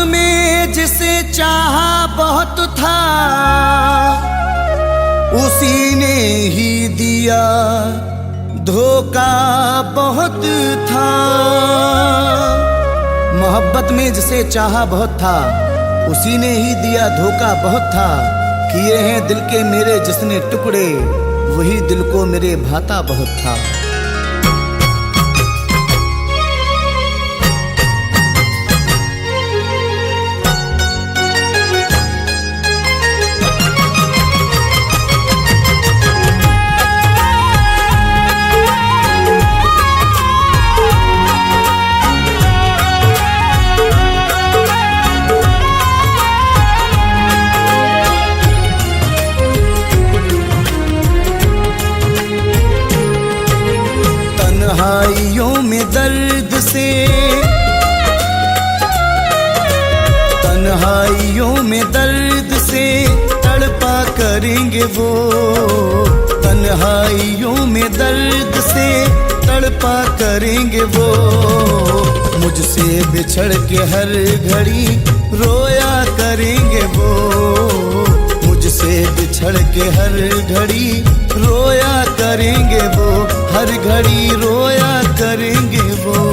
में जिसे चाहा बहुत था, उसी ने ही दिया धोखा बहुत था। मोहब्बत में जिसे चाहा बहुत था, उसी ने ही दिया धोखा बहुत था। किए हैं दिल के मेरे जिसने टुकड़े, वही दिल को मेरे भाता बहुत था। तन्हाइयों में दर्द से, तन्हाइयों में दर्द से तड़पा करेंगे वो। तन्हाइयों में दर्द से तड़पा करेंगे वो। मुझसे बिछड़ के हर घड़ी रोया करेंगे वो। मुझसे बिछड़ के हर घड़ी रोया करेंगे वो। हर घड़ी रोया करेंगे वो।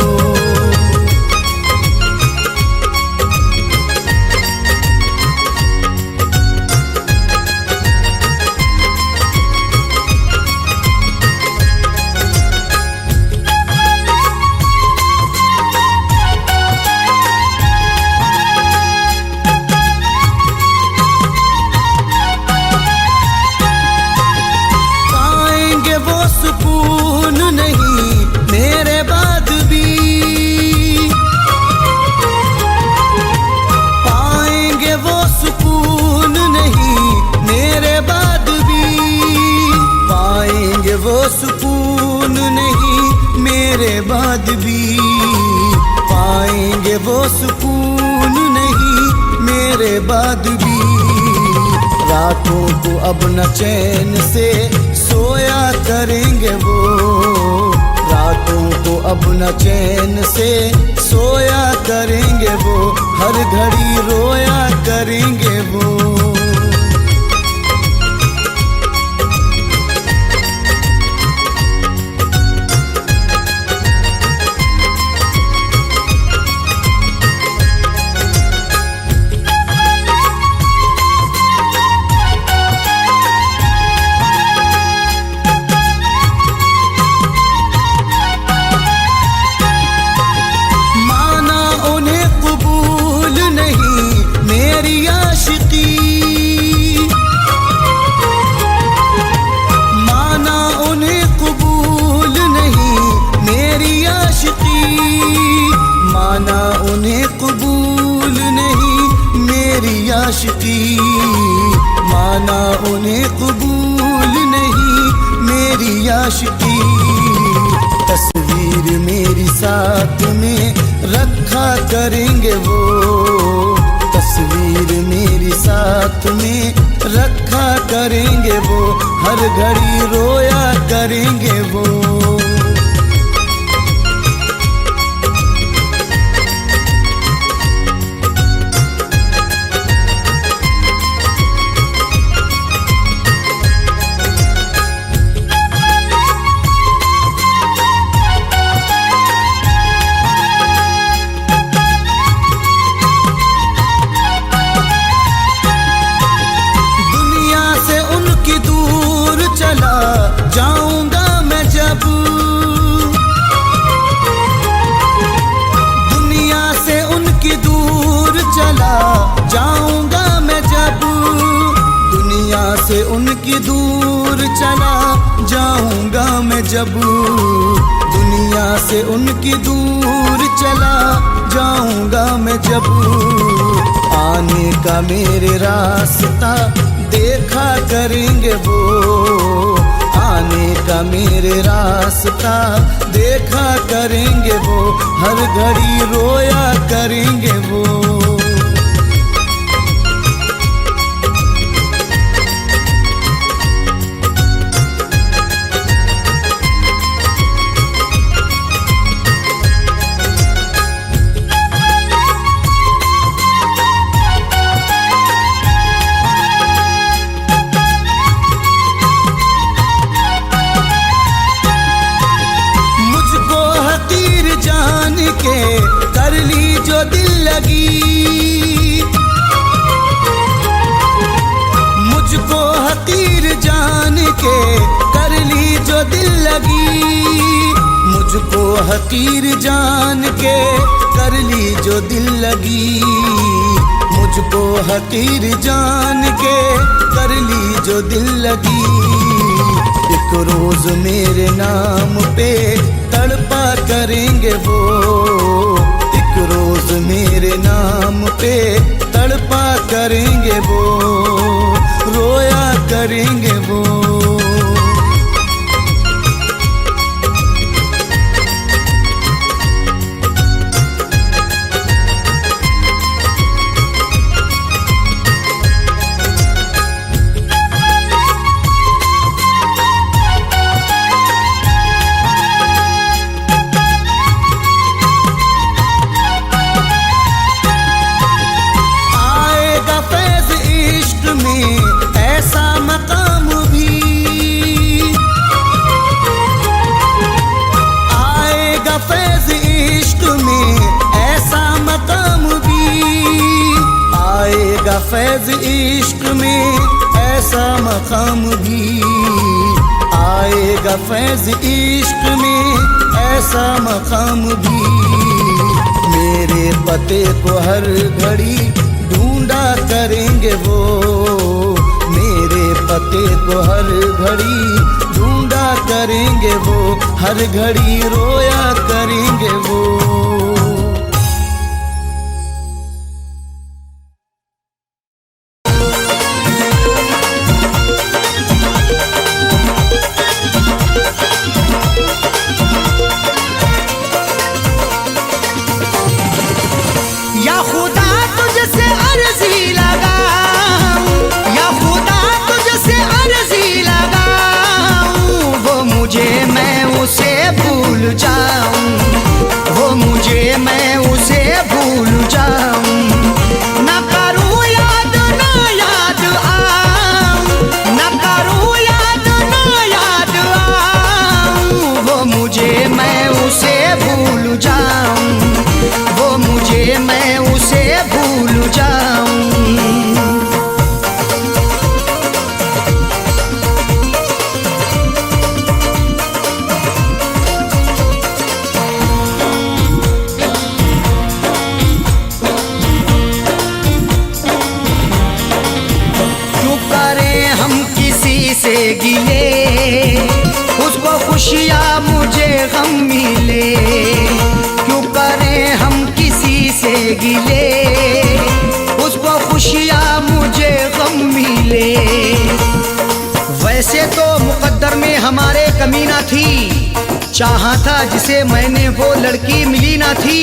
सुकून नहीं मेरे बाद भी, पाएंगे वो सुकून नहीं मेरे बाद भी। पाएंगे वो सुकून नहीं मेरे बाद भी। पाएंगे वो सुकून नहीं मेरे बाद भी। रातों को अब न चैन से सोया करेंगे वो। रातों को अब न चैन से सोया करेंगे वो। हर घड़ी रोया करेंगे वो। माना उन्हें कबूल नहीं मेरी आशिकी। माना उन्हें कबूल नहीं मेरी आशिकी। तस्वीर मेरी साथ में रखा करेंगे वो। तस्वीर मेरी साथ में रखा करेंगे वो। हर घड़ी रोया करेंगे वो। जाऊंगा मैं जब दुनिया से उनकी दूर चला जाऊंगा मैं जब। दुनिया से उनकी दूर चला जाऊंगा मैं जब। दुनिया से उनकी दूर चला जाऊंगा मैं जब। आने का मेरे रास्ता देखा करेंगे वो। आने का मेरे रास्ता देखा करेंगे वो। हर घड़ी रोया करेंगे वो। के कर ली जो दिल लगी, मुझको हकीर जान के कर ली जो दिल लगी, मुझको हकीर जान के कर ली जो दिल लगी। एक रोज मेरे नाम पे तड़पा करेंगे वो, एक रोज मेरे नाम पे तड़पा करेंगे वो, रोया करेंगे वो। ऐसा मकाम भी आएगा फैज़ इश्क में, ऐसा मकाम भी आएगा फैज़ इश्क में, ऐसा मकाम भी आएगा फैज़ इश्क में, ऐसा मकाम भी। मेरे पते को हर घड़ी ढूंढा करेंगे वो, मेरे पते को हर घड़ी ढूंढा करेंगे वो, हर घड़ी रोया करेंगे वो। या खुदा तुझसे अर्जी लगाऊं, या खुदा तुझसे अर्जी लगाऊं, वो मुझे मैं उसे भूल जाऊं, वो मुझे मैं उसे भूल जाऊं। ना करूं याद ना याद आऊं, ना करूं याद ना याद आऊं, वो मुझे मैं उसे भूल जाऊं, वो मुझे मैं उसे भूल जाऊं। क्यों करें हम किसी से गिले, उसको खुशियाँ मुझे गम मिले। क्यों करें हम किसी से गिले, उसको खुशियाँ मुझे गम मिले। वैसे तो मुकद्दर में हमारे कमी ना थी, चाहा था जिसे मैंने वो लड़की मिली ना थी।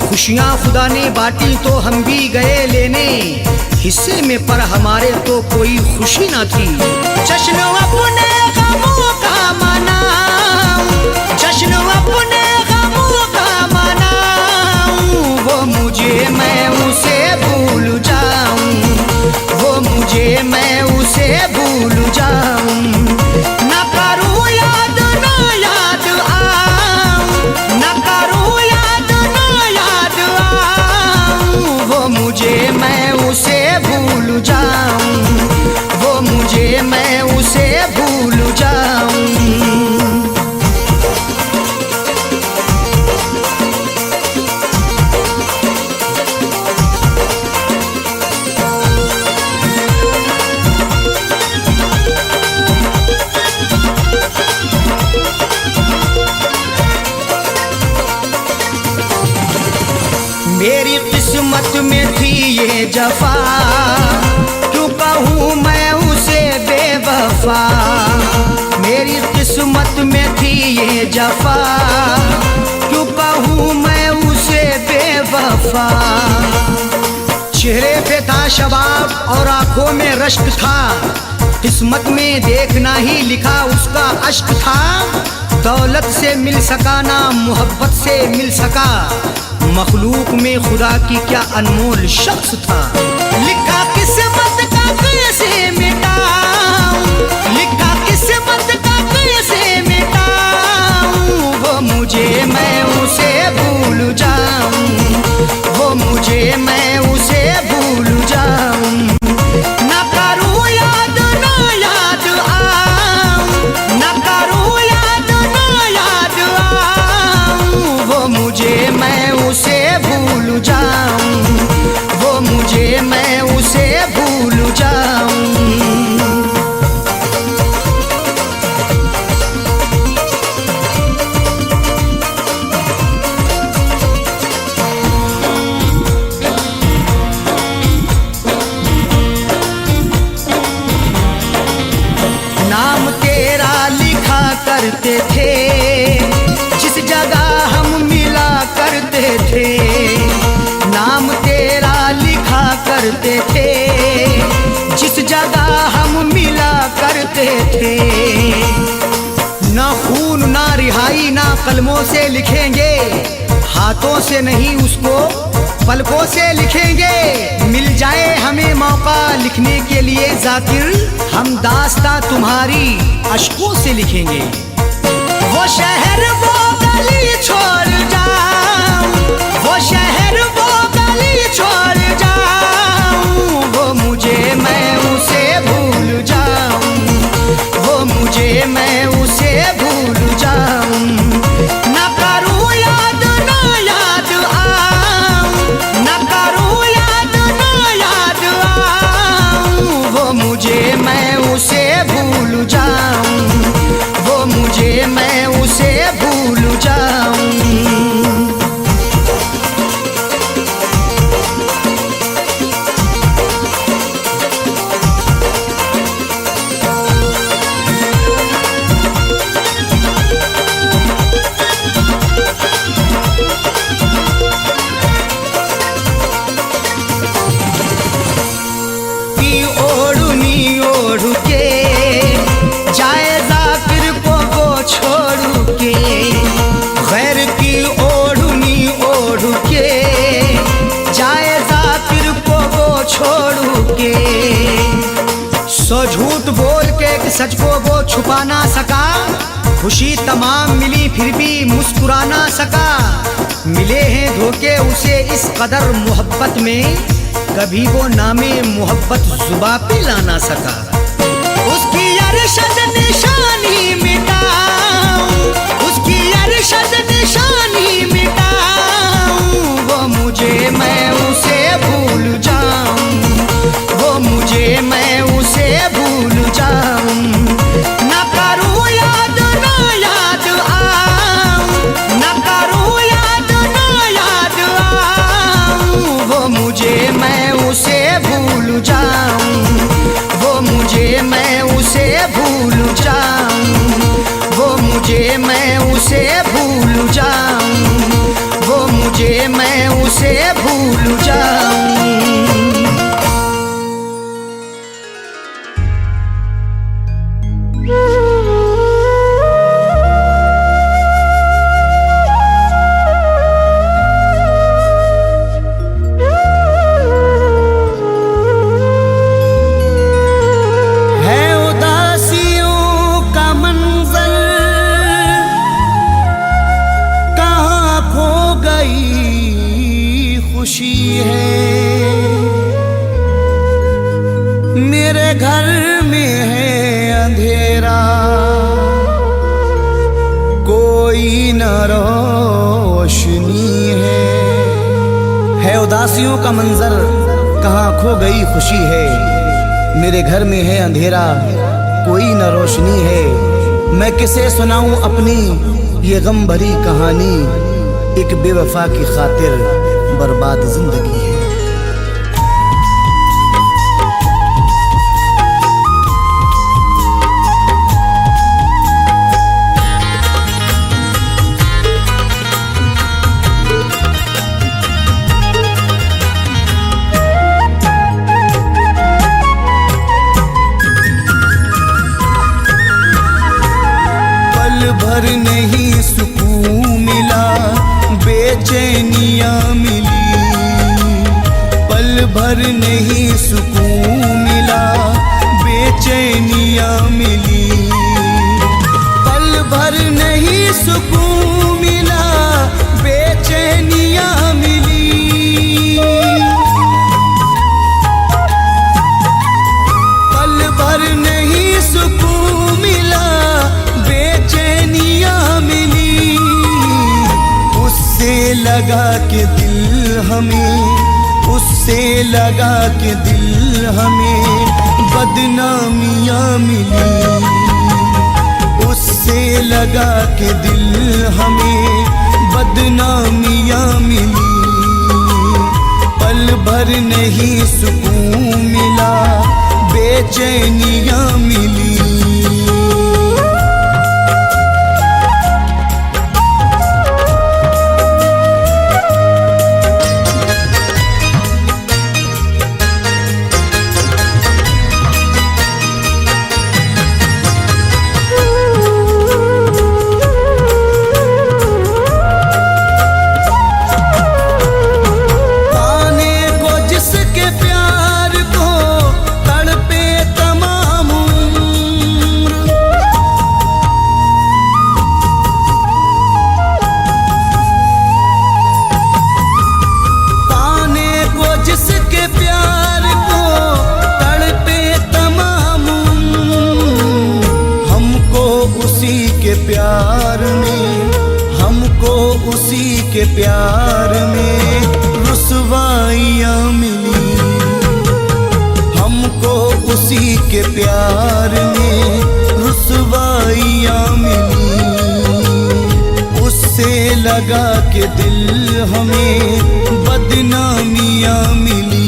खुशियाँ खुदा ने बांटी तो हम भी गए लेने, हिस्से में पर हमारे तो कोई खुशी ना थी। जश्न अपने गमों का मनाऊं, जश्न अपने गमों का मनाऊं, वो मुझे मैं उसे भूल जाऊं, वो मुझे मैं उसे भूल जाऊं। ना करूं याद ना याद आऊं, ना करूं याद ना याद आऊं, वो मुझे मैं उसे भूल जाऊं, वो मुझे मैं उसे भूल जाऊं। मेरी किस्मत में थी ये जफा, क्यों कहूँ मैं उसे बेवफा। मेरी किस्मत में थी ये जफा, क्यों कहूँ मैं उसे बेवफा। चेहरे पे था शबाब और आंखों में रश्क था, किस्मत में देखना ही लिखा उसका अश्क था। दौलत से मिल सका ना मोहब्बत से मिल सका, मखलूक में खुदा की क्या अनमोल शख्स था। लिखा किस्मत का कैसे मिटाऊं, लिखा किस्मत का कैसे मिटाऊं, वो मुझे मैं उसे भूल जाऊं, वो मुझे मैं उसे भूल जाऊं। ना करूं याद ना याद आऊं, भूल जाऊं, वो मुझे मैं उसे भूल जाऊं। नाम तेरा लिखा करते थे जिस जगह हम मिला करते थे, नाम तेरा लिखा करते थे जिस जगह हम मिला करते थे। ना खून ना रिहाई ना कलमों से लिखेंगे, हाथों से नहीं उसको पलकों से लिखेंगे। मिल जाए हमें मौका लिखने के लिए जाकिर, हम दास्तां तुम्हारी अश्कों से लिखेंगे। वो शहर वो गली छोड़ जाऊं, वो शहर वो गली छोड़ जाऊं, वो मुझे मैं उसे भूल जाऊं, वो मुझे मैं उसे भूल जाऊं। ना करूं याद ना याद आऊं, ना करूं याद ना याद आऊं, वो मुझे मैं उसे भूल जाऊं, वो मुझे मैं उसे भूल जाऊं। ओढ़नी ओढ़ के जाए जाकिर को वो छोड़ के, गैर की ओढ़नी ओढ़ के जाए जाकिर को वो छोड़ के। सो झूठ बोल के एक सच को वो छुपा ना सका, खुशी तमाम मिली फिर भी मुस्कुरा ना सका। मिले हैं धोखे उसे इस कदर मोहब्बत में, कभी वो नामे मोहब्बत जुबा पे ला ना सका। उसकी अरशद निशानी मिटाऊं, उसकी अरशद निशानी मिटाऊं, वो मुझे मैं उसे भूल जाऊं, वो मुझे मैं उसे भूल जाऊं। ना करूं याद ना याद आऊं, ना करूं याद ना याद आऊं, वो मुझे मैं उसे भूल जाऊं, वो मुझे मैं उसे भूल जाऊं, वो मुझे मैं उसे भूल जाऊं, वो मुझे मैं उसे भूल जाऊं। खुशी है मेरे घर में है अंधेरा, कोई न रोशनी है उदासियों का मंजर, कहाँ खो गई खुशी है। मेरे घर में है अंधेरा, कोई न रोशनी है। मैं किसे सुनाऊं अपनी ये गम भरी कहानी, एक बेवफा की खातिर बर्बाद जिंदगी है। पल भर नहीं सुकून मिला, बेचैनियाँ मिली, पल भर नहीं सुकून मिला, बेचैनियाँ मिली, पल भर नहीं सुकून मिला, बेचैनियाँ मिली, पल भर नहीं सुकून मिला, बेचैनियाँ मिली। उससे लगा के दिल हमें, उससे लगा के दिल हमें बदनामियाँ मिली। उससे लगा के दिल हमें बदनामियाँ मिली। पल भर नहीं सुकून मिला, बेचैनियाँ मिली। प्यार में हमको उसी के प्यार में रुसवाइयाँ मिली। हमको उसी के प्यार में रुसवाइयाँ मिली। उससे लगा के दिल हमें बदनामियाँ मिली।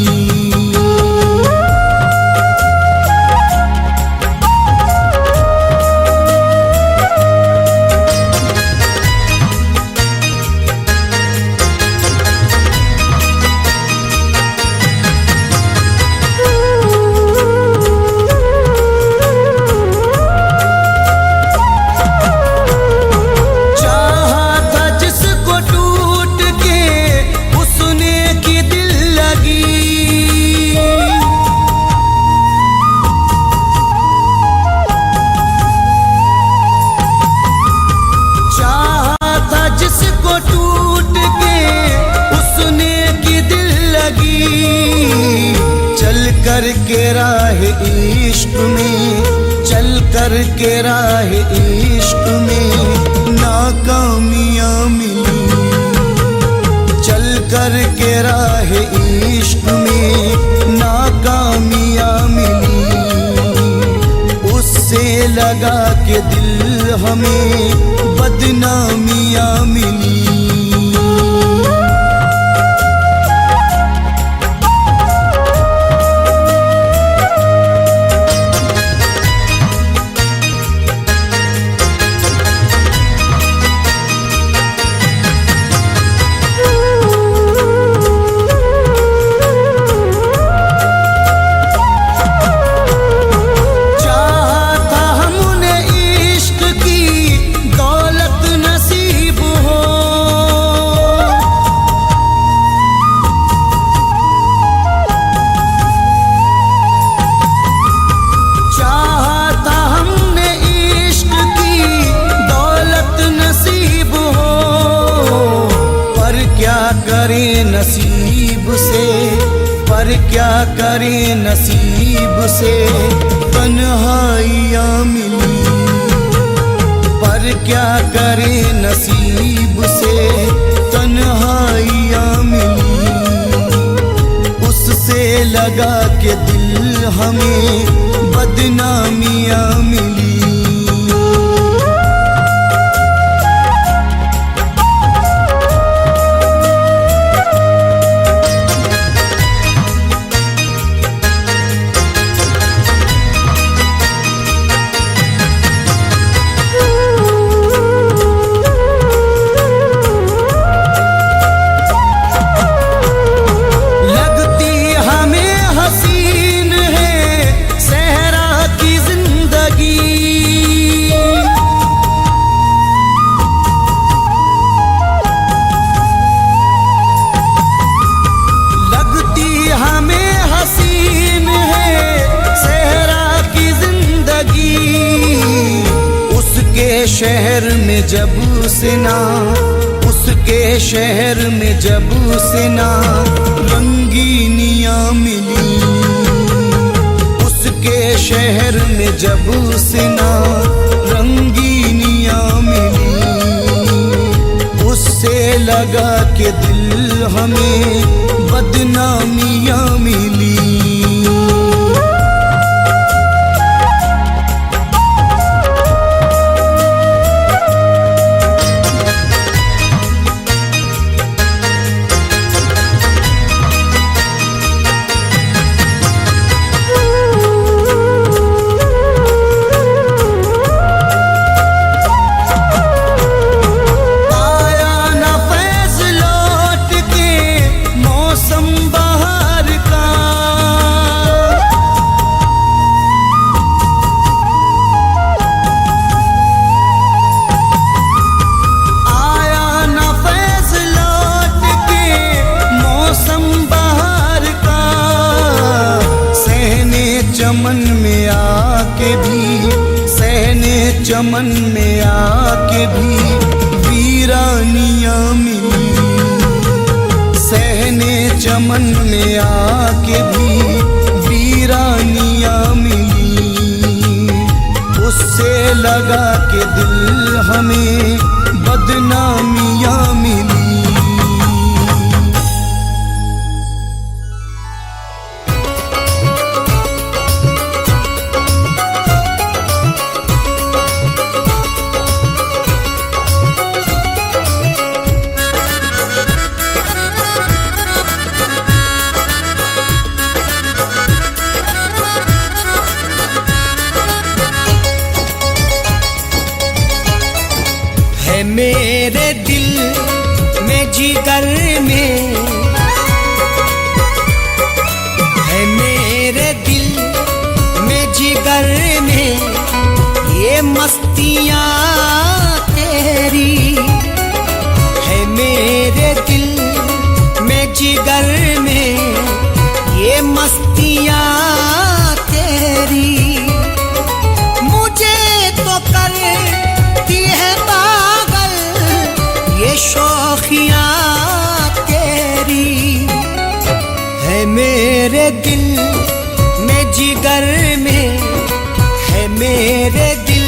चल कर के राह इश्क में, चल कर के राह इश्क में नाकामियाँ मिली। चल कर के राह इश्क में नाकामियाँ मिली। उससे लगा के दिल हमें बदनामियाँ मिली। नसीब से पर क्या करें नसीब से तन्हाइयाँ मिली। पर क्या करें नसीब से तन्हाइयाँ मिली। उससे लगा के दिल हमें बदनामियाँ मिली। शहर में जब से ना, उसके शहर में जब से ना रंगीनियाँ मिली। उसके शहर में जब से ना रंगीनियाँ मिली। उससे लगा के दिल हमें बदनामियां मिली। चमन में आके भी, सहने चमन में आके भी वीरानियां मिली। सहने चमन में आके भी वीरानियां मिली। उससे लगा के दिल हमें बदनामियां मिली। मेरे दिल में जिगर में है, मेरे दिल में जिगर में ये मस्तियाँ तेरी है। मेरे दिल में जिगर में ये मस्तियाँ तेरी मुझे तो करती है ये शौखियाँ तेरी है। मेरे दिल में जिगर में है, मेरे दिल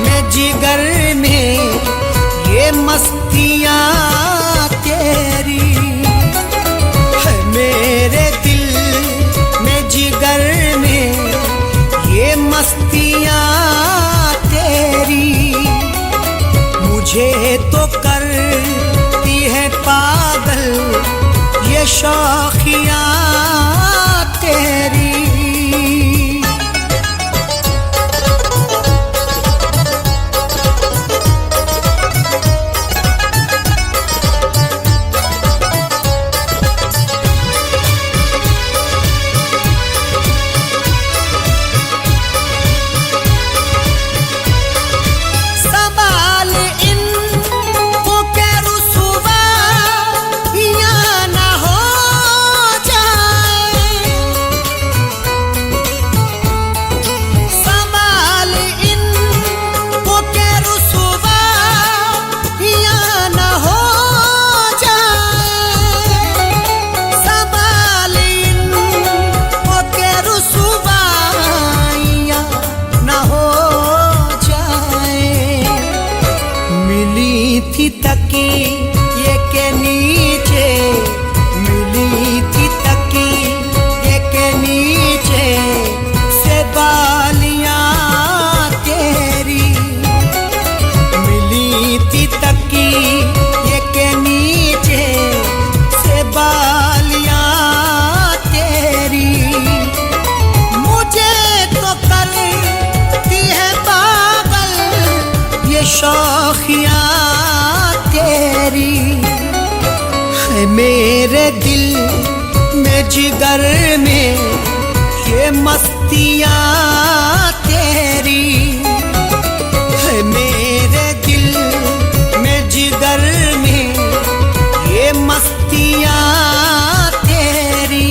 में जिगर में ये मस्तियाँ तेरी है। मेरे दिल में जिगर में ये मस्तियाँ तेरी मुझे तो करती है पागल ये शौखियाँ तेरी। थी तकिए के नीचे, मिली थी तकिए के नीचे से बालियां तेरी, मिली थी तकिए के नीचे से बालियां तेरी। मुझे तो करती है पागल ये शौखियाँ तेरी है। मेरे दिल में जिगर में ये मस्तियाँ तेरी है। मेरे दिल में जिगर में ये मस्तियाँ तेरी।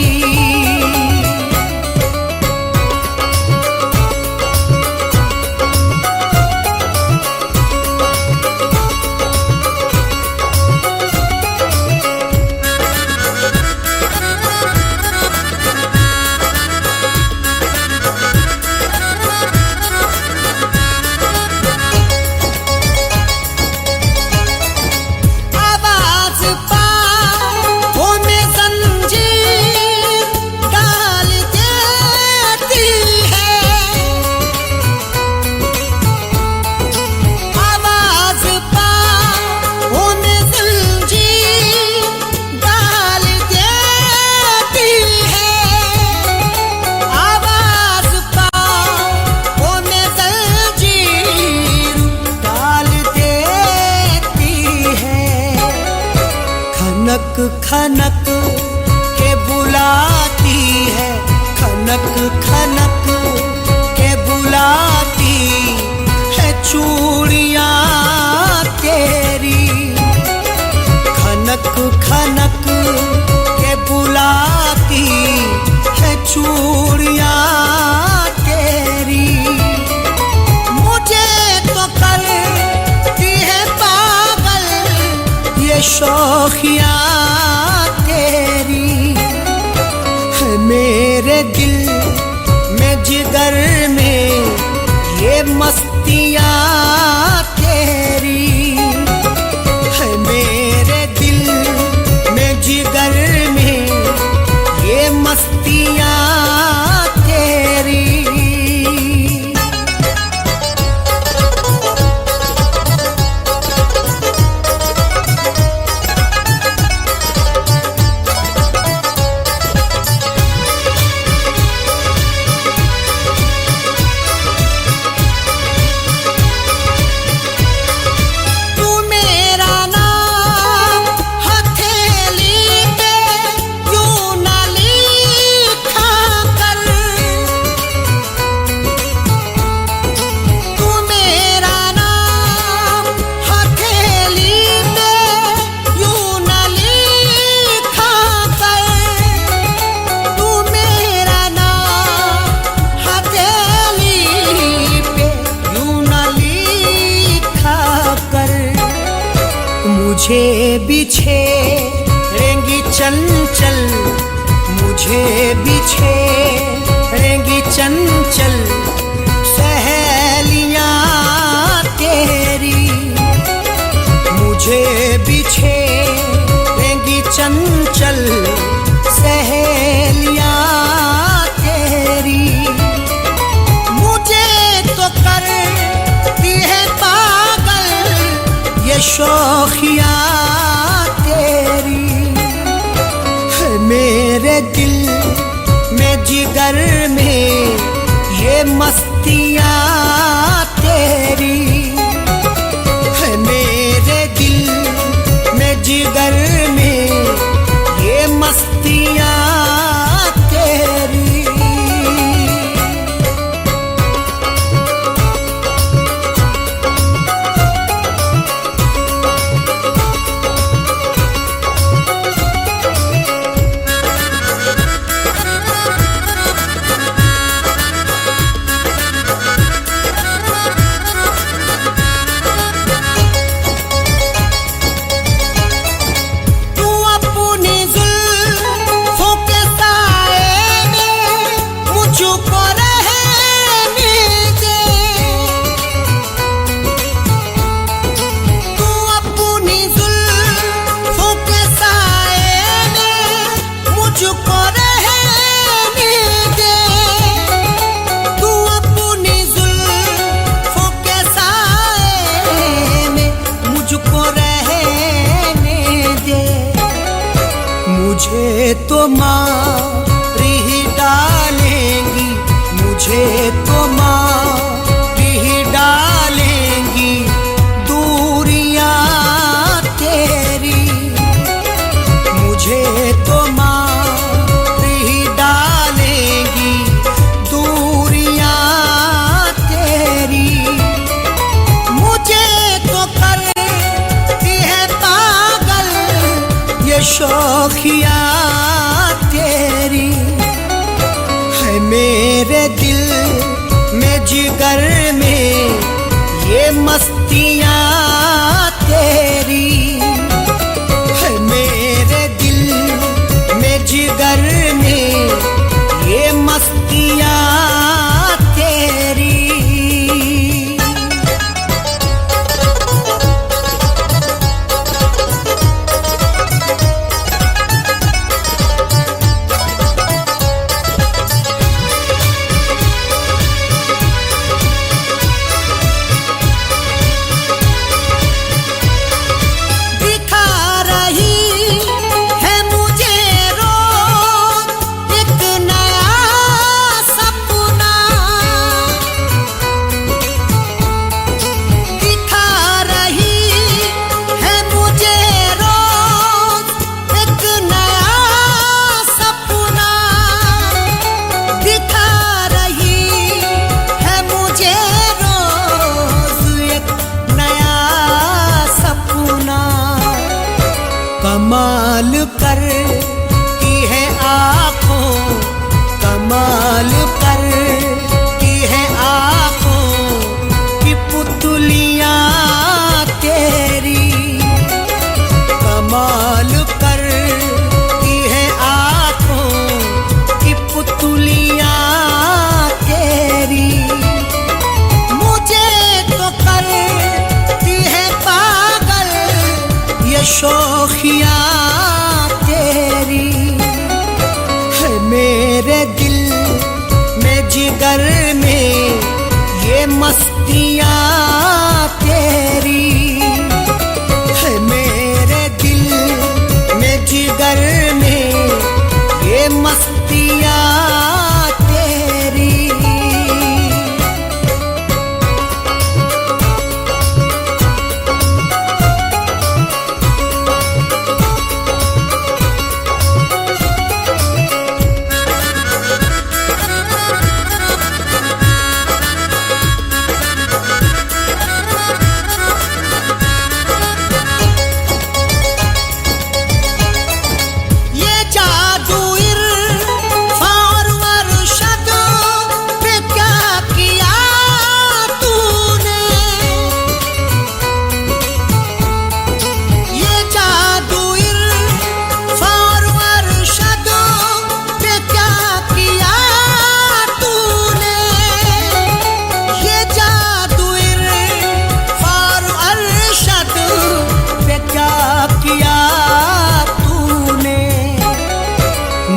खनक के बुलाती है, खनक खनक के बुलाती है चूड़ियाँ तेरी। खनक खनक के बुलाती है चूड़ियाँ तेरी। मुझे तो करती है पागल ये शौखियाँ तेरी। है मेरे दिल में जिगर में ये मस्तियाँ तेरी। है मेरे दिल में जिगर में ये मस्तियाँ तेरी। मुझे बिछेड़ेंगी चंचल, मुझे बिछेड़ेंगी चंचल सहेलियाँ तेरी। मुझे बिछेड़ेंगी चंचल सहेलियाँ तेरी। मुझे तो करती है पागल ये शौखियाँ तेरी। है मेरे दिल में जिगर में ये मस्तियाँ तेरी। है मेरे दिल में जिगर में ये मस्तियाँ तेरी। मुझे तो मार ही डालेंगी, मुझे तो मार ही डालेंगी दूरियां तेरी। मुझे तो मार ही डालेंगी दूरियां तेरी। मुझे तो करती है पागल ये शौखियाँ तेरी। है मेरे दिल में जिगर में ये मस्तियाँ तेरी। है मेरे दिल में जिगर में ये मस्तियाँ तेरी। में ये मस्तियाँ तेरी है, मेरे दिल में जिगर में ये मस्तियाँ तेरी।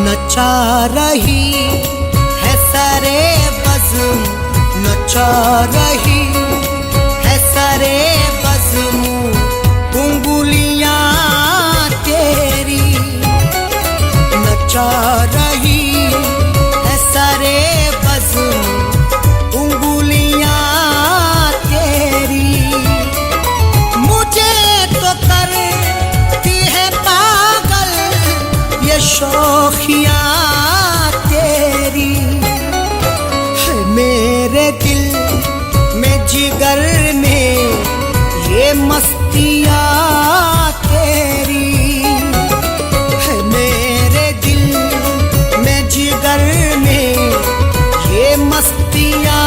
नचा रही है सरे बज़्म, नचा रही है सरे बज़्म उंगलियां तेरी, नचा रही है सरे बज़्म उंगलियां तेरी। मुझे तो करती है पागल ये शौखियाँ तेरी है, मेरे दिल में जिगर में ये मस्तियाँ तेरी है, मेरे दिल में जिगर में ये मस्तियाँ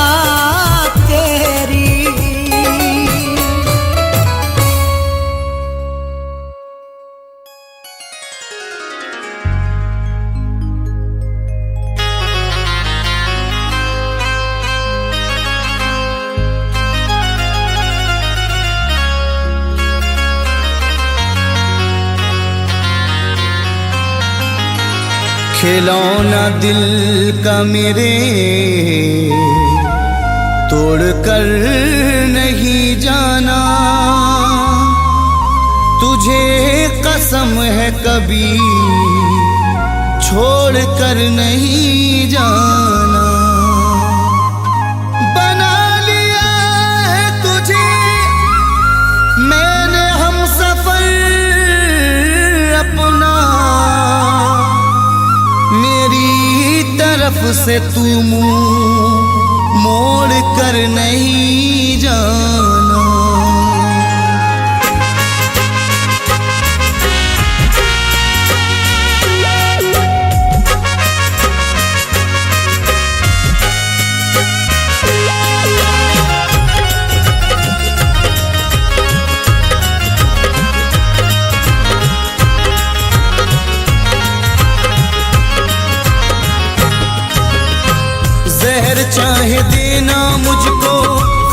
तेरी। खिलौना दिल का मेरे तोड़ कर नहीं जाना, तुझे कसम है कभी छोड़ कर नहीं जाना। बना लिया है तुझे मैंने हमसफर अपना, मेरी तरफ से तू मुंह मोड़ कर नहीं जाना। जहर चाहे देना मुझको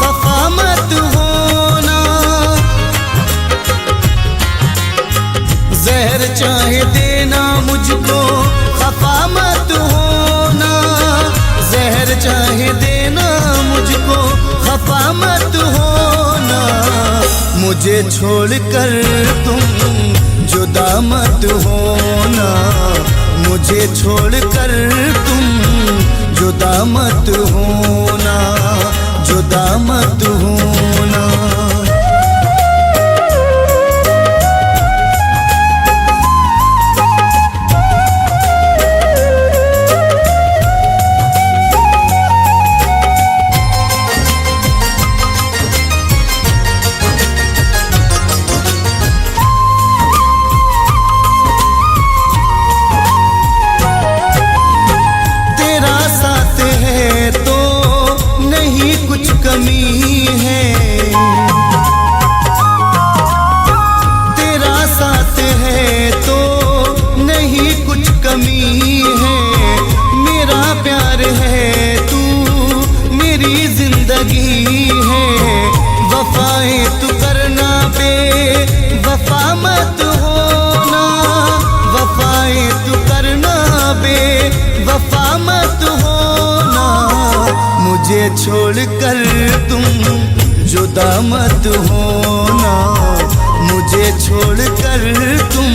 खफा मत होना, जहर चाहे देना मुझको खफा मत होना, जहर चाहे देना मुझको खफा मत होना। मुझे छोड़कर तुम जुदा मत होना, मुझे छोड़कर तुम जुदा मत होना, जुदा मत होना। कुछ कमी है तेरा साथ है तो नहीं कुछ कमी है, मेरा प्यार है तू मेरी जिंदगी है। वफाएं तू करना बे वफा मत होना, वफाएं तू करना बे वफा मत होना। मुझे छोड़कर तुम जुदा मत होना, मुझे छोड़कर तुम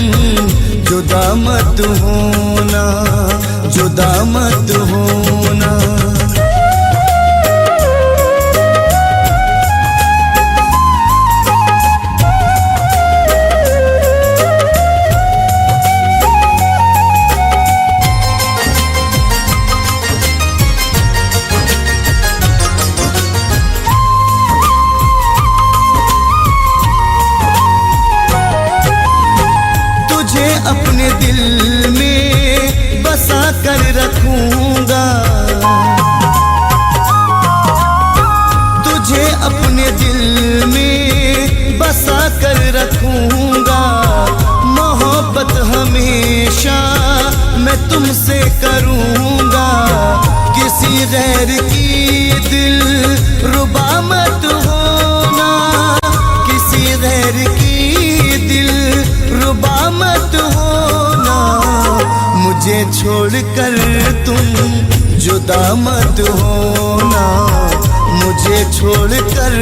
जुदा मत होना, जुदा मत होना। अपने दिल में बसा कर रखूंगा, तुझे अपने दिल में बसा कर रखूंगा। मोहब्बत हमेशा मैं तुमसे करूंगा, किसी गैर की दिल रुबा मत होना, किसी गैर की दिल रुबा मत होना। मुझे छोड़कर तुम जुदा मत होना, मुझे छोड़कर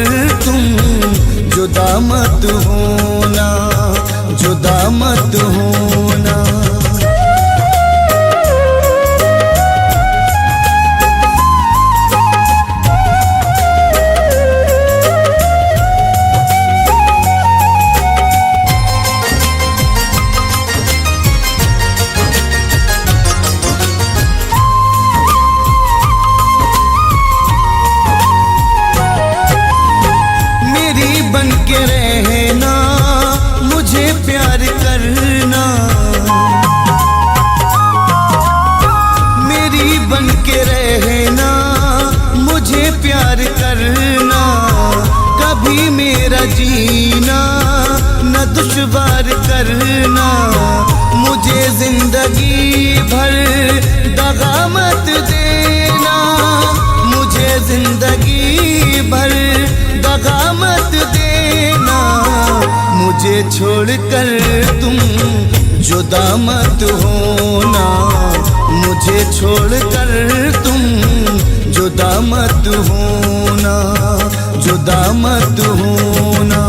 तुम जुदा मत होना, जुदा मत होना। बन के रहना, मुझे प्यार करना, मेरी बन के रहना, मुझे प्यार करना। कभी मेरा जीना न दुश्वार करना, मुझे जिंदगी भर दगा मत देना, मुझे जिंदगी भर दगा मत देना। मुझे छोड़कर तुम जुदा मत होना, मुझे छोड़कर तुम जुदा मत होना, जुदा मत होना।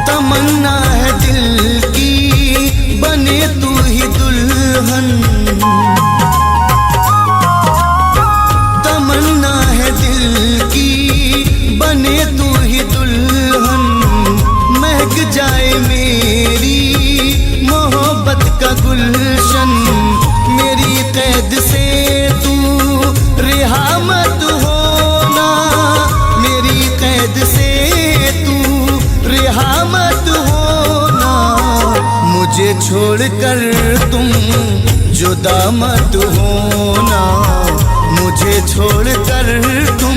तमन्ना है दिल की बने तू ही दुल्हन, तमन्ना है दिल की बने तू ही दुल्हन। महक जाए मेरी मोहब्बत का गुलशन, मेरी कैद से तू रिहा मत होना, मेरी कैद से तू रिहा मत होना। मुझे छोड़कर तुम जुदा मत होना, मुझे छोड़कर तुम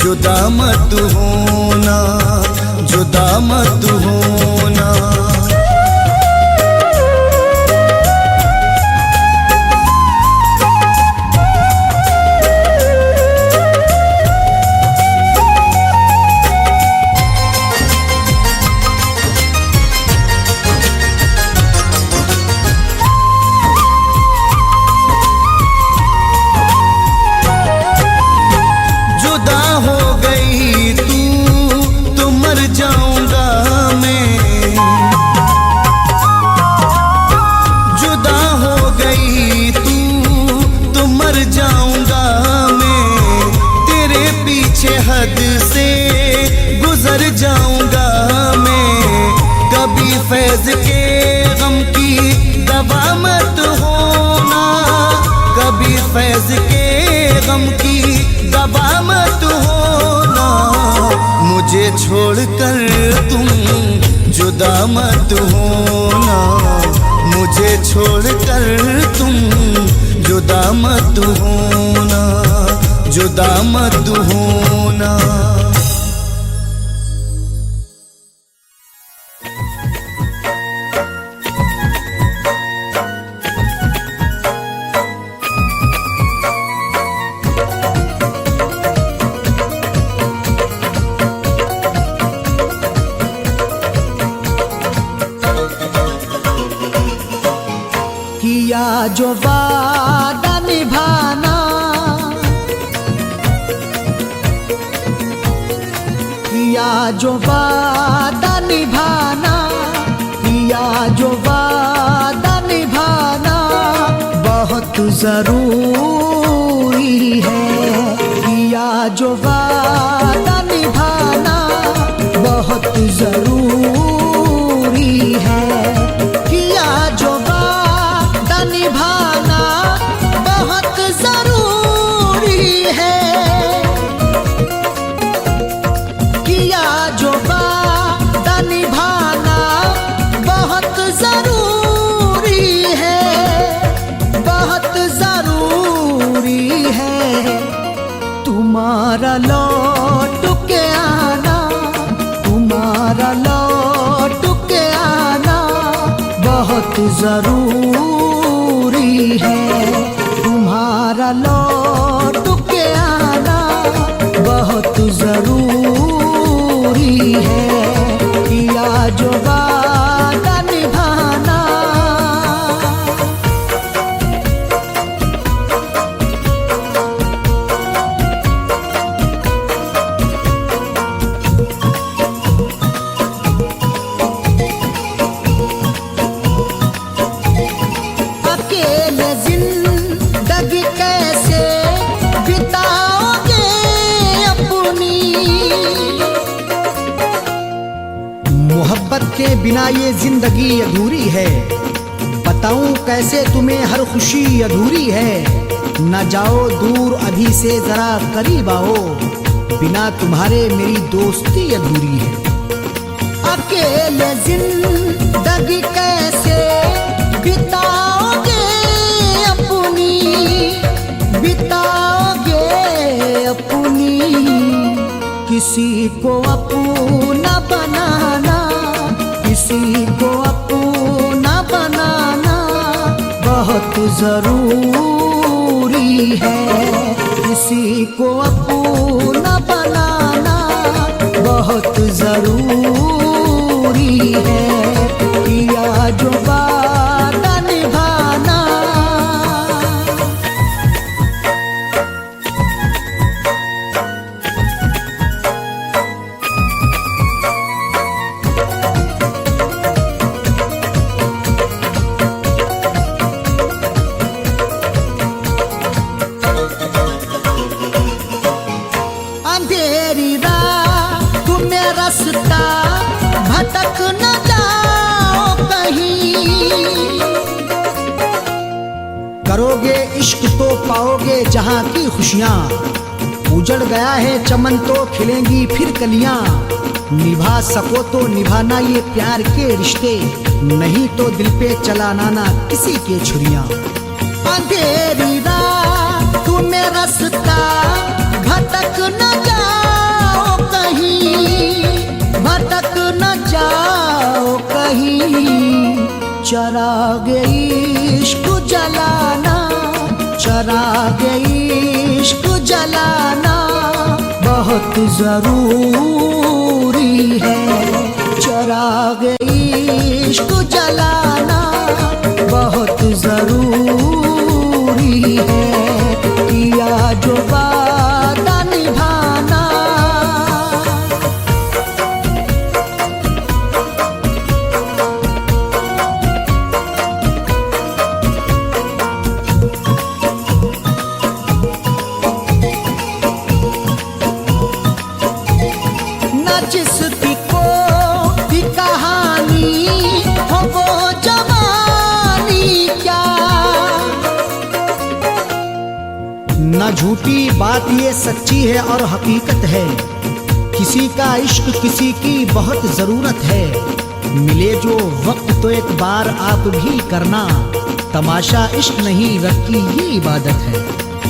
जुदा मत होना, जुदा मत होना। जुदा हो गई तू तो मर जाऊंगा मैं, जुदा हो गई तू तो मर जाऊंगा मैं। तेरे पीछे हद से गुजर जाऊंगा मैं। कभी फैज के गम की दवा मत होना, कभी फैज के गम की दवा मत होना। मुझे छोड़कर तुम जुदा मत होना, मुझे छोड़कर तुम जुदा मत होना, जुदा मत होना। किया जो वादा निभाना, किया जो वादा निभाना, किया जो वादा निभाना बहुत जरूरी है। किया जो वादा निभाना बहुत जरूरी है। किया जो वादा निभाना बहुत जरूरी है। किया जो वादा निभाना बहुत जरूरी है, बहुत जरूरी है। तुम्हारा लौट के आना, तुम्हारा लौट के आना बहुत जरूरी है। तुम्हारा लौट के आना बहुत जरूरी है। किया जो वादा निभाना। अकेले जिंदगी कैसे बिताओगे अपनी, मोहब्बत के बिना ये जिंदगी अधूरी है। बताऊं कैसे तुम्हें हर खुशी अधूरी है। न जाओ दूर अभी से जरा करीब आओ, बिना तुम्हारे मेरी दोस्ती अधूरी है। अकेले जिंदगी कैसे बिताओगे अपनी, बिताओगे अपनी। किसी को अपना बनाना, किसी को अपना बनाना बहुत जरूरी है। किसी को अपना बनाना बहुत जरूरी है। किया जो वादा निभाना। अंधेरी रात में रास्ता भटक न जाओ कहीं। करोगे इश्क तो पाओगे जहां की खुशियां। उजड़ गया है चमन तो खिलेंगी फिर कलियां। निभा सको तो निभाना ये प्यार के रिश्ते, नहीं तो दिल पे चलाना ना किसी के छुरियां। अंधेरी रात में रास्ता भटक न जाओ कहीं, भटक न जाओ कहीं। चराग इश्क जलाना, चराग इश्क जलाना बहुत जरूरी है। चराग इश्क जलाना बहुत जरूरी है। किया जो वादा निभाना। न जिसकी कोई कहानी हो वो जवानी क्या, न झूठी बात ये सच्ची है और हकीकत है। किसी का इश्क किसी की बहुत जरूरत है। मिले जो वक्त तो एक बार आप भी करना, तमाशा इश्क नहीं रब की ये इबादत है।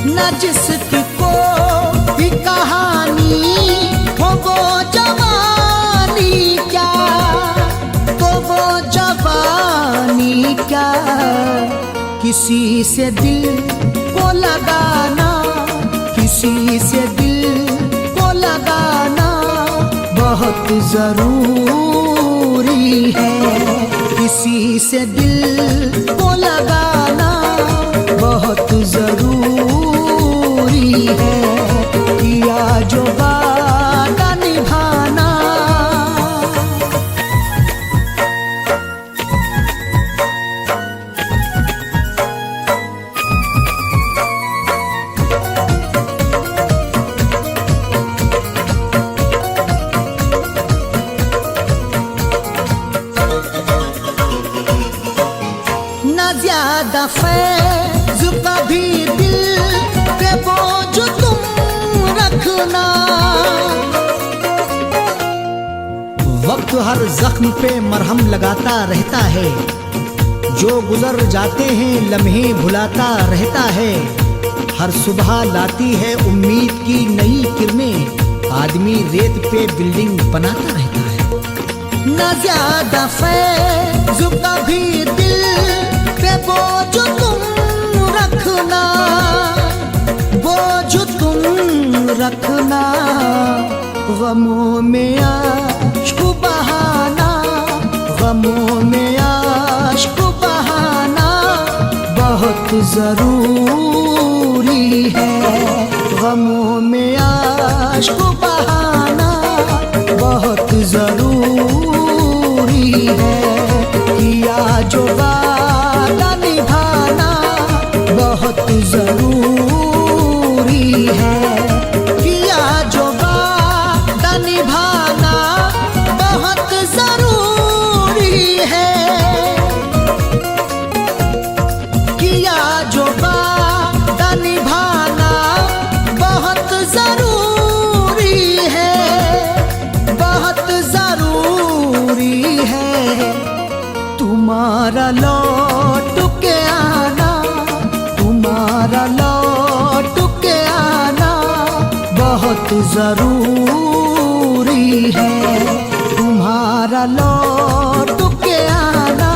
न जिसकी कोई कहानी हो वो जवानी क्या, तो वो जवानी क्या। किसी से दिल को लगाना, किसी से दिल को लगाना बहुत जरूरी है। किसी से दिल को लगाना ज्यादा फैज़ कभी दिल पे बोझ तुम रखना। वक्त हर जख्म पे मरहम लगाता रहता है, जो गुजर जाते हैं लम्हे भुलाता रहता है। हर सुबह लाती है उम्मीद की नई किरणें, आदमी रेत पे बिल्डिंग बनाता रहता है। न ज्यादा फैज़ कभी दिल पे बोझ तुम रखना, बोझ तुम रखना। गमों में आश्क बहाना, गमों में आश्क बहाना बहुत जरूरी है। गमों में आश्क बहाना बहुत जरूरी है। किया जो वादा निभाना बहुत जरूरी है। किया जो वादा निभाना बहुत जरूरी है। किया जो वादा निभाना बहुत जरूरी है, बहुत जरूरी है। तुम्हारा लौट के आना, तुम्हारा लौट के आना बहुत जरूरी है। तुम्हारा लौट के आना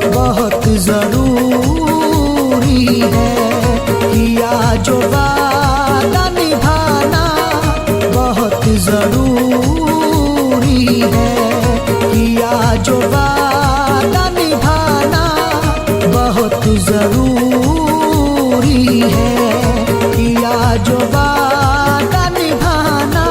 बहुत जरूरी है। किया जो वादा निभाना बहुत जरूरी है। किया जो वादा निभाना बहुत जरूरी है। किया जो वादा निभाना।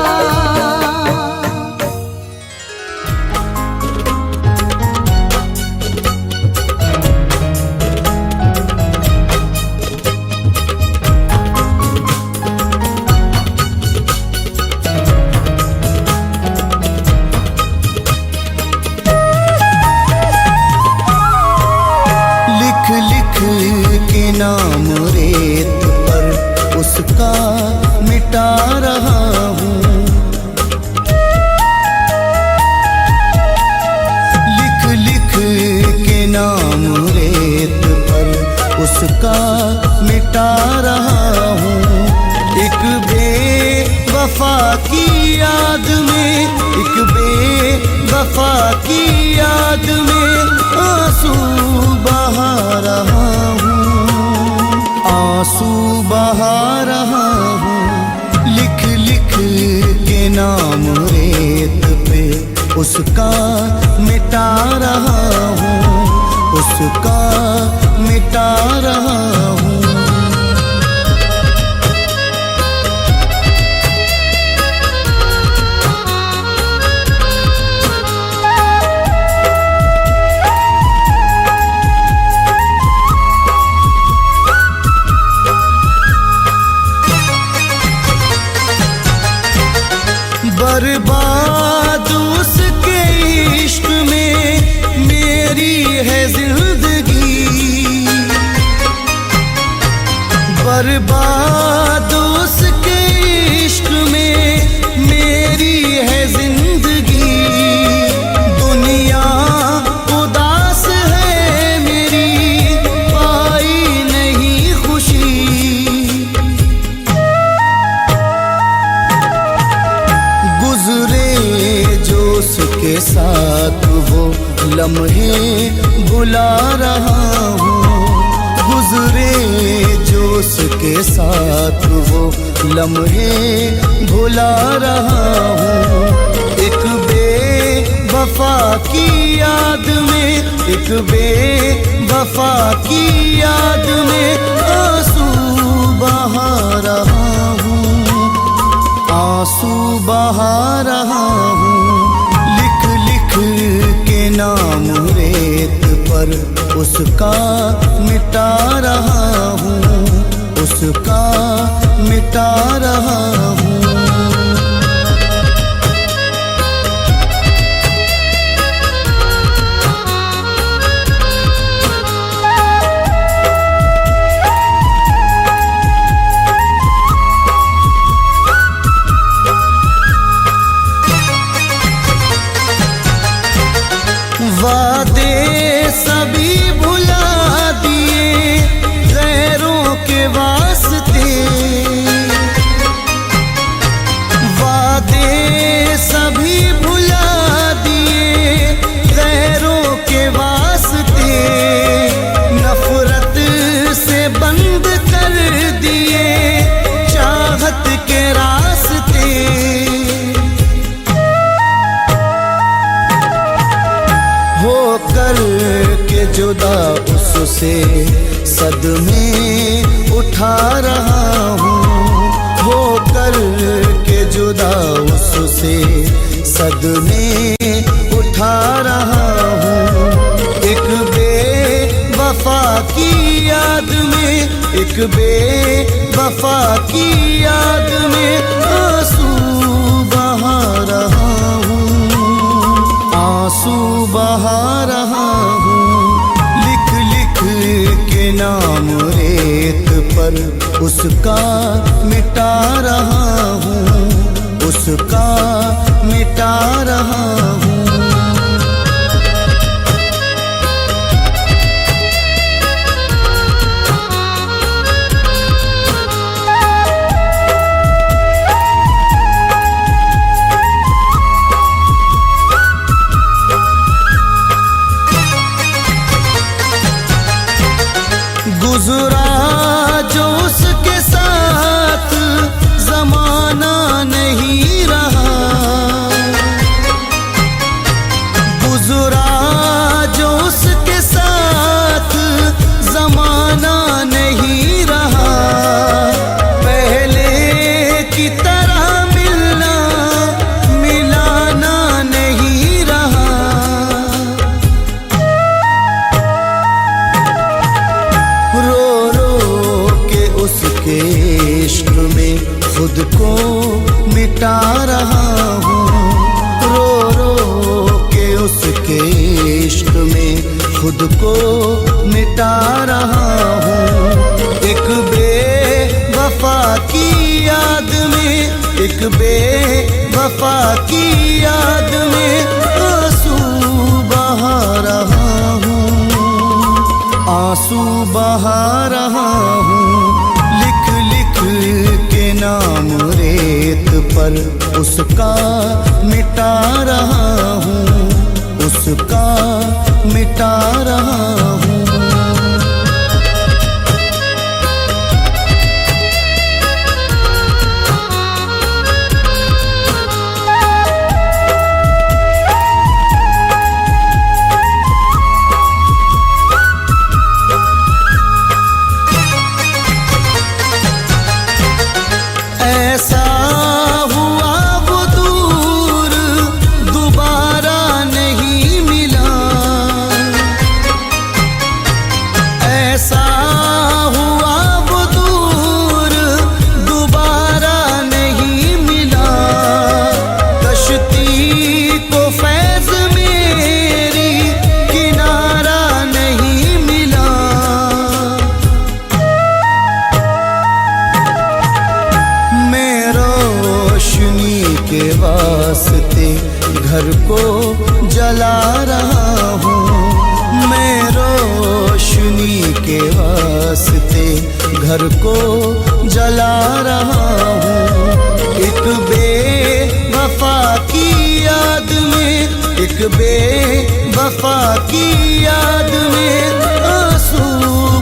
लिख लिख के नाम रेत पर उसका मिटा रहा हूँ। लिख लिख के नाम रेत पर उसका मिटा रहा हूँ। एक बेवफा की याद में, एक बेवफा की याद में आंसू बहा रहा हूँ, आंसू बहा रहा हूँ। लिख लिख के नाम रेत पे उसका मिटा रहा हूँ, उसका मिटा रहा हूँ। बर्बाद उसके इश्क में मेरी है जिंदगी, बर्बाद उसके इश्क में मेरी है जिंदगी। दुनिया उदास है मेरी, पाई नहीं खुशी। गुजरे जो उसके साथ वो लम्हे भुला रहा हूँ, गुजरे जो उसके साथ वो लम्हे भुला रहा हूँ। एक बेवफा की याद में, एक बेवफा की याद में आंसू बहा रहा हूँ, आंसू बहा रहा हूँ। लिख लिख के नाम रेत पर उसका मिटा रहा हूँ, उसका मिटा रहा हूँ। जुदा उससे सदमे उठा रहा हूँ, हो कर के जुदा उससे सदमे उठा रहा हूँ। एक बेवफा की याद में, एक बेवफा की याद में आंसू बहा रहा हूँ, आंसू बहा रहा हूँ। लिख लिख के नाम रेत पर उसका मिटा रहा हूँ, उसका मिटा रहा हूँ। गुजरा जो उसके साथ जमाना नहीं रहा, गुजरा जो उसके साथ जमाना नहीं रहा। पहले की तरह मिलना मिलाना नहीं रहा। उसके इश्क में खुद को मिटा रहा हूँ, रो रो के उसके इश्क में खुद को मिटा रहा हूँ। एक बेवफा की याद में, एक बेवफा की याद में आंसू बहा रहा हूँ, आंसू बहा रहा हूँ। के नाम रेत पर उसका मिटा रहा हूँ, उसका मिटा रहा हूँ। ऐसा हुआ वो दूर दोबारा नहीं मिला, ऐसा हुआ वो दूर दोबारा नहीं मिला। कश्ती को फैज़ मेरी किनारा नहीं मिला। रोशनी के वास्ते घर को जला रहा हूँ, मैं रोशनी के वास्ते घर को जला रहा हूँ। एक बेवफा की याद में, एक बेवफा की याद में आंसू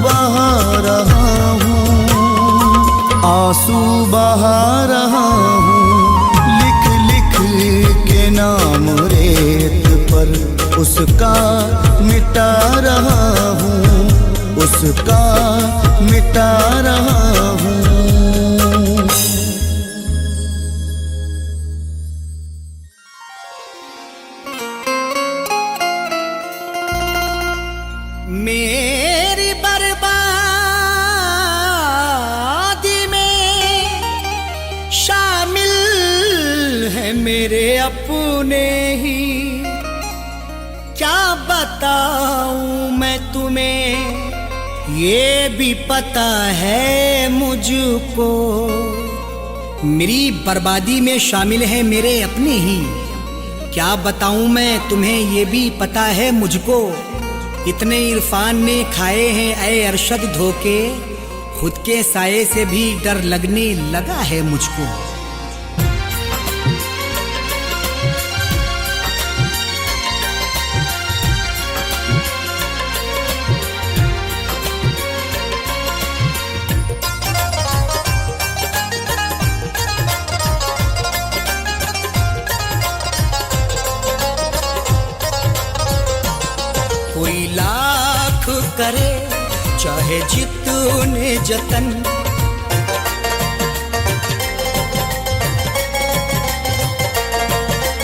बहा रहा हूँ, आंसू बहा रहा हूँ। लिख लिख के नाम रेत पर उसका मिटा रहा हूँ, उसका मिटा रहा हूँ। मेरी बर्बादी में शामिल है मेरे अपने ही, क्या बताऊं मैं तुम्हें ये भी पता है मुझको। मेरी बर्बादी में शामिल है मेरे अपने ही, क्या बताऊं मैं तुम्हें ये भी पता है मुझको। इतने इरफान ने खाए हैं ऐ अरशद धोखे, खुद के साये से भी डर लगने लगा है मुझको। कोई लाख करे चाहे जितने जतन,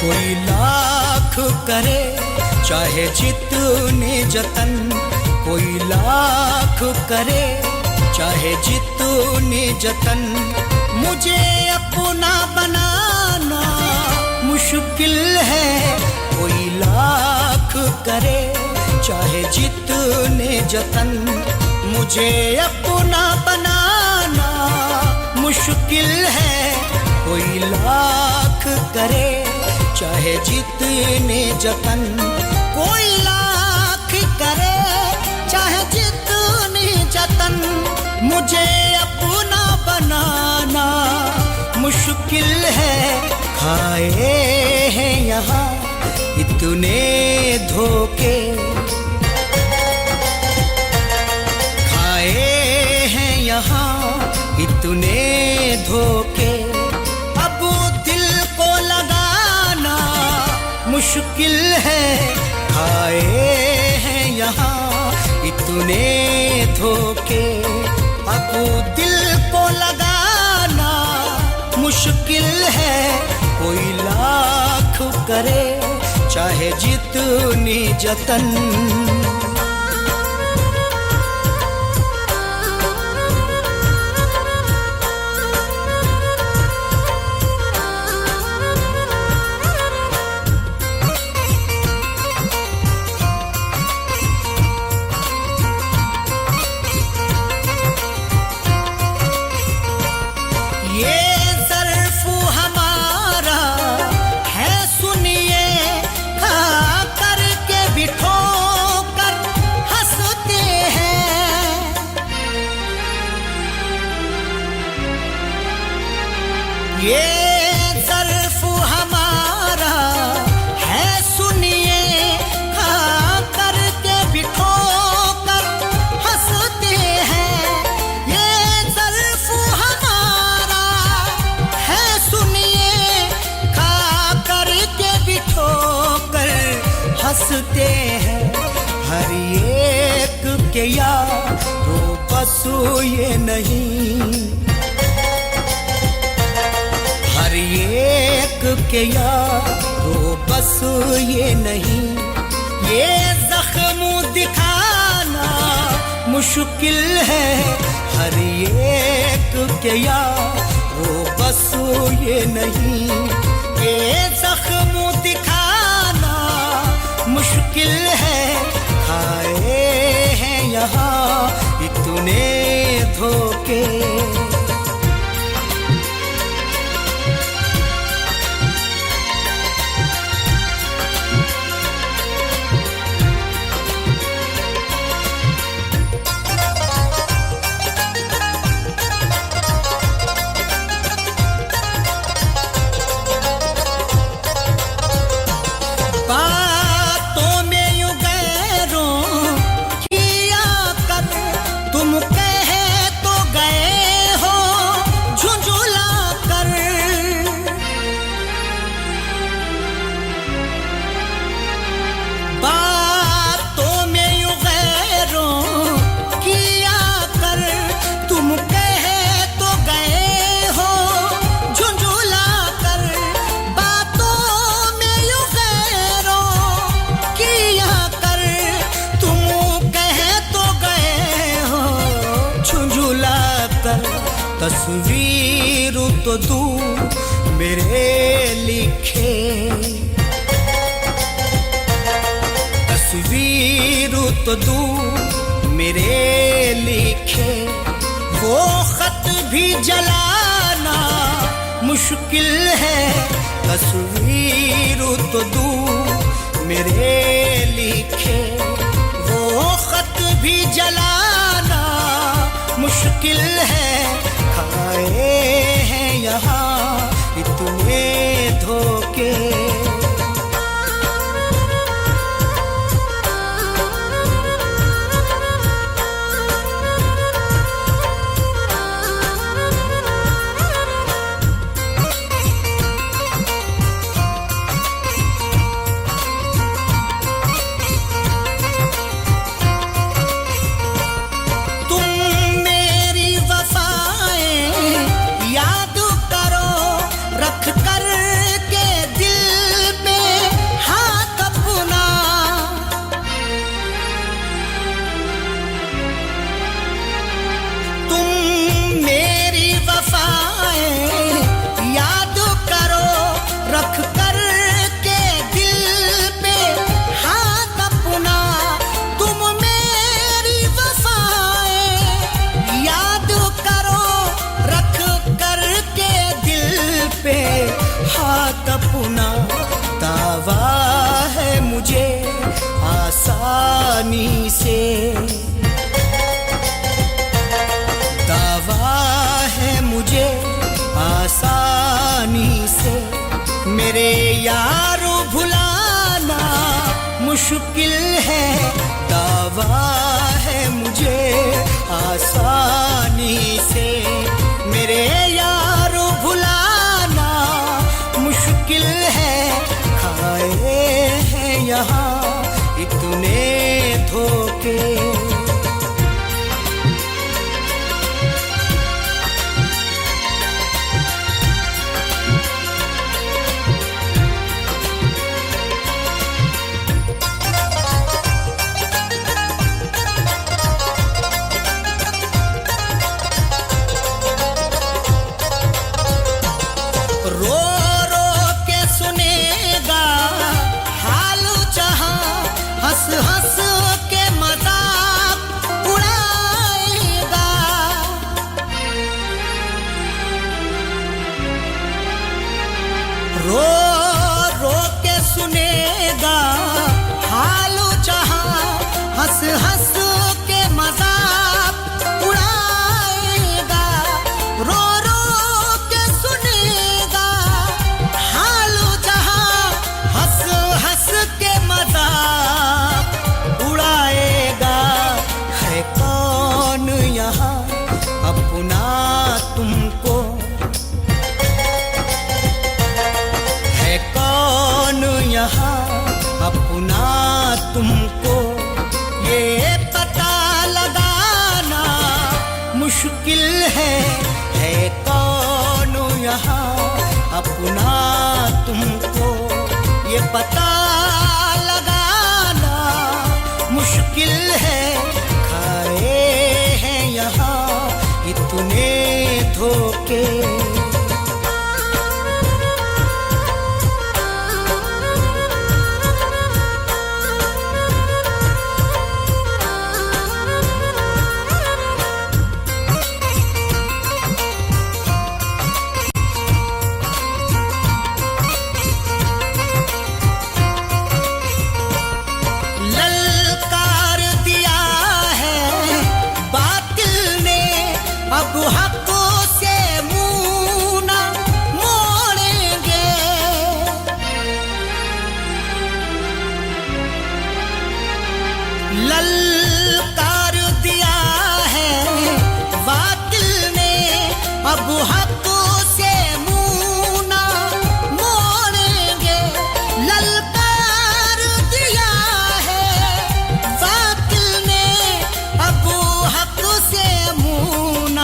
कोई लाख करे चाहे जितने जतन, कोई लाख करे चाहे जितने जतन, मुझे अपना बनाना मुश्किल है। कोई लाख करे चाहे जितने जतन, मुझे अपना बनाना मुश्किल है। कोई लाख करे चाहे जितने जतन, कोई लाख करे चाहे जितने जतन, मुझे अपना बनाना मुश्किल है। खाए हैं यहाँ इतने धोखे, खाए हैं यहाँ इतने धोखे, अब दिल को लगाना मुश्किल है। खाए हैं यहाँ इतने धोखे, अब दिल को लगाना मुश्किल है। कोई लाख करे चाहे जितनी जतन, ये ज़र्फ़ हमारा है सुनिए, खा करके बिठो कर हंसते हैं। ये ज़र्फ़ हमारा है सुनिए, खा करके बिठो कर हंसते हैं। हर एक के यारो बस ये नहीं, हर एक के यारो बस ये नहीं, ये जख्म दिखाना मुश्किल है। हर एक के यारो बस ये नहीं, ये जख्म दिखाना मुश्किल है। खाए हैं यहाँ इतने धोखे, तस्वीर तो दूर मेरे लिखे, तस्वीर तो दूर मेरे लिखे, वो खत भी जलाना मुश्किल है। तस्वीर तो दूर मेरे लिखे, वो खत भी जलाना मुश्किल है। खाए हैं यहाँ इतने धोखे, हवा है मुझे आसानी से, मेरे यारो भुलाना मुश्किल है। खाए हैं यहाँ इतने धोखे, रो रो के सुनेगा हाल जहां, हंस हंस के मजाक उड़ाएगा। रो रो के सुनेगा हाल जहां, हंस हंस के मजाक उड़ाएगा। रो रो के सुनेगा हाल जहां, हंस हंस के मजाक उड़ाएगा। है कौन यहाँ अपना तुमको, है कौन यहाँ अपना तुमको, ये पता लगाना मुश्किल है। है कौन यहाँ अपना तुमको, ये पता लगाना मुश्किल है। खाए हैं यहाँ इतने धोखे, ललकार दिया है बातिल ने, अब हक से मुंह न मोड़ेंगे। ललकार दिया है बातिल ने, अब हक से मुंह न मोड़ेंगे। ललकार दिया है बातिल ने, अब हक से मुंह न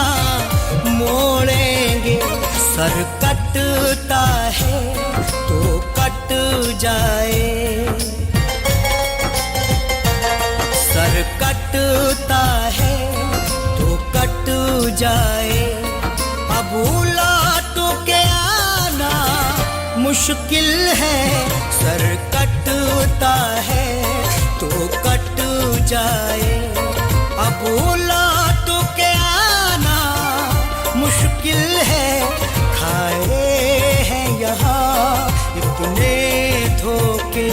मोड़ेंगे। सर कटता है तो कट जाए, सर कटता है तो कट जाए। अब लौट के आना मुश्किल है। सर कटता है तो कट जाए, अब लौट के आना मुश्किल है। खाए हैं यहाँ इतने धोखे,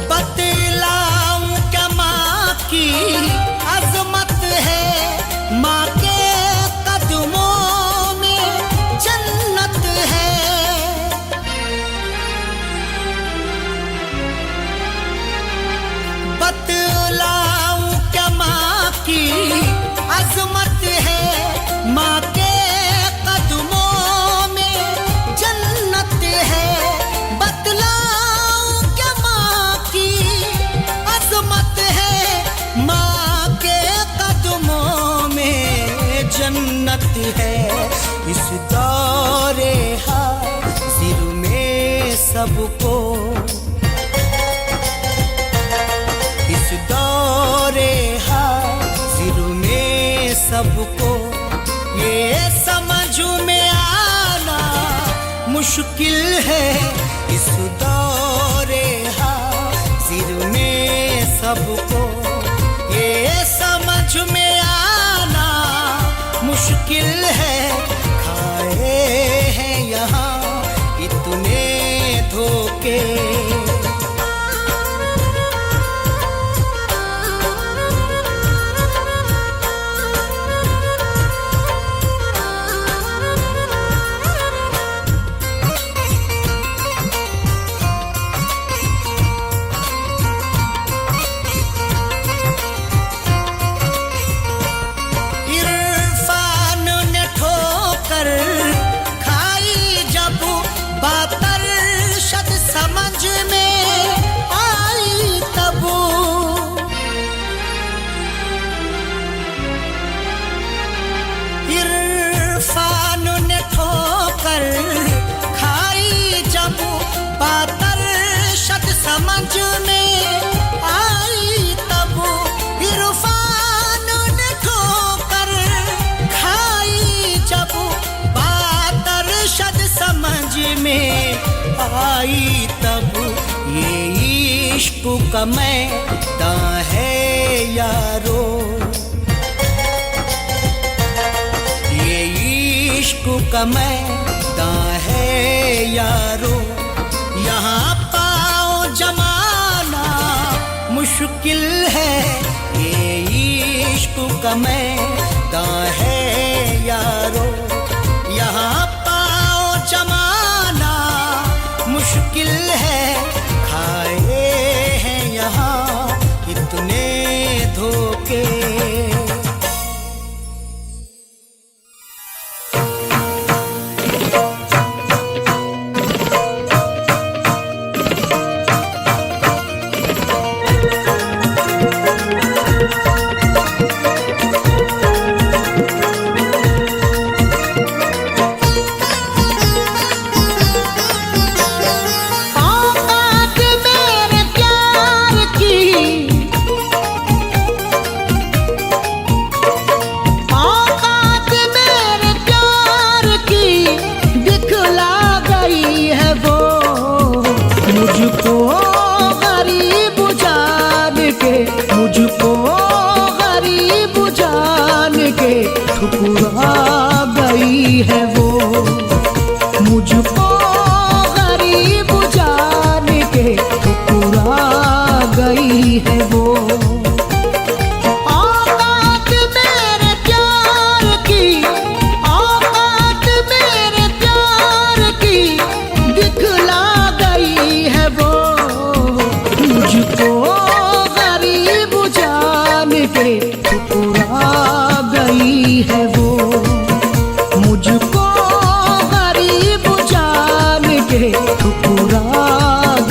बतलाऊं क्या माँ की अजमत है, माँ के कदमों में जन्नत है। बतलाऊं क्या माँ की अजमत है, माँ के कदमों में जन्नत है। बतलाऊं क्या माँ की अजमत है, माँ के कदमों में जन्नत है। इस दौरे हाजिर में सबको, इस दौरे हाजिर में सबको, ये समझ में आना मुश्किल है। इस दौरे हाजिर में सबको, ये समझ में आना मुश्किल है। खाए हैं यहाँ इतने इतने धोखे। इरफान ने ठोकर खाई जब बात अरशद समझ में आई तब। इरफान ने ठोकर खाई जब बात अरशद समझ में आई तब। इरफान ने ठोकर खाई जब बात अरशद समझ में आई तब। ये इश्क का मैदान है यारो, ये इश्क का मैदान है यारो। यहाँ पाओ जमाना मुश्किल है, ये इश्क का मैदान है यारो। यहाँ पाओ जमाना मुश्किल है, खाए हैं यहाँ इतने धोखे। औकात मेरे प्यार की, औकात मेरे प्यार की दिखला गई है वो। मुझको गरीब जान के, मुझको गरीब जान के ठुकरा गई है वो। मुझको गरीब जान के ठुकरा गई है वो। औकात मेरे प्यार की, औकात मेरे प्यार की दिखला गई है वो। मुझको गरीब जान के ठुकरा गई है वो। मुझको गरीब जान के ठुकरा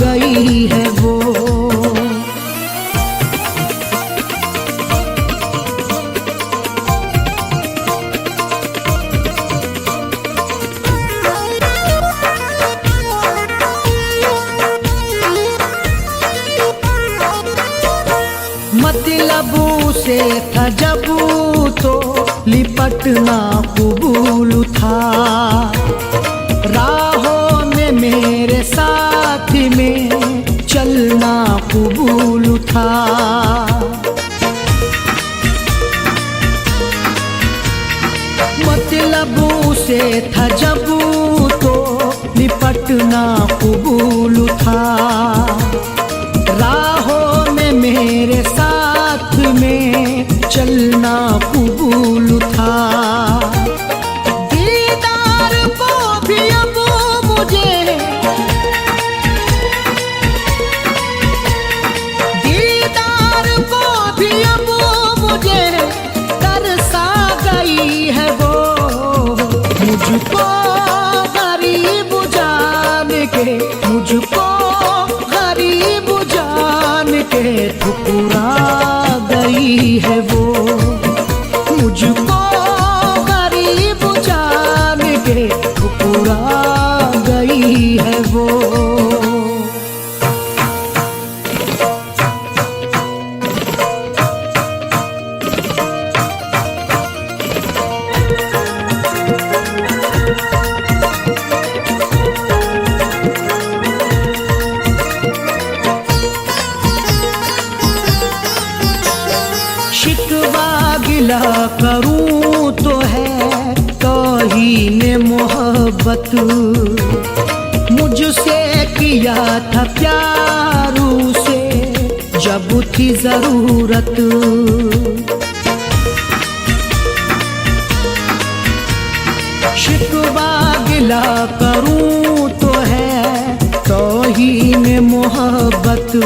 गई है वो। मतलबू से था जब तो लिपटना कबूल था। राहों में मेरे साथ में चलना कबूल था। मतलबू से था जब तो लिपटना कबूल था। राहों में मेरे साथ में चलना कबूल था। दीदार को भी अब मुझे, दीदार को भी अब मुझे तरसा गई है वो। मुझको गरीब जान के, मुझको गरीब जान के ठुकरा गई है वो। मुझको गरीब जान के ठुकरा गई है वो। गिला करूं तो है तौहीन मोहब्बत, मुझ मुझसे किया था प्यार उसे जब थी जरूरत, शिकवा गिला करूं तो है तौहीन मोहब्बत।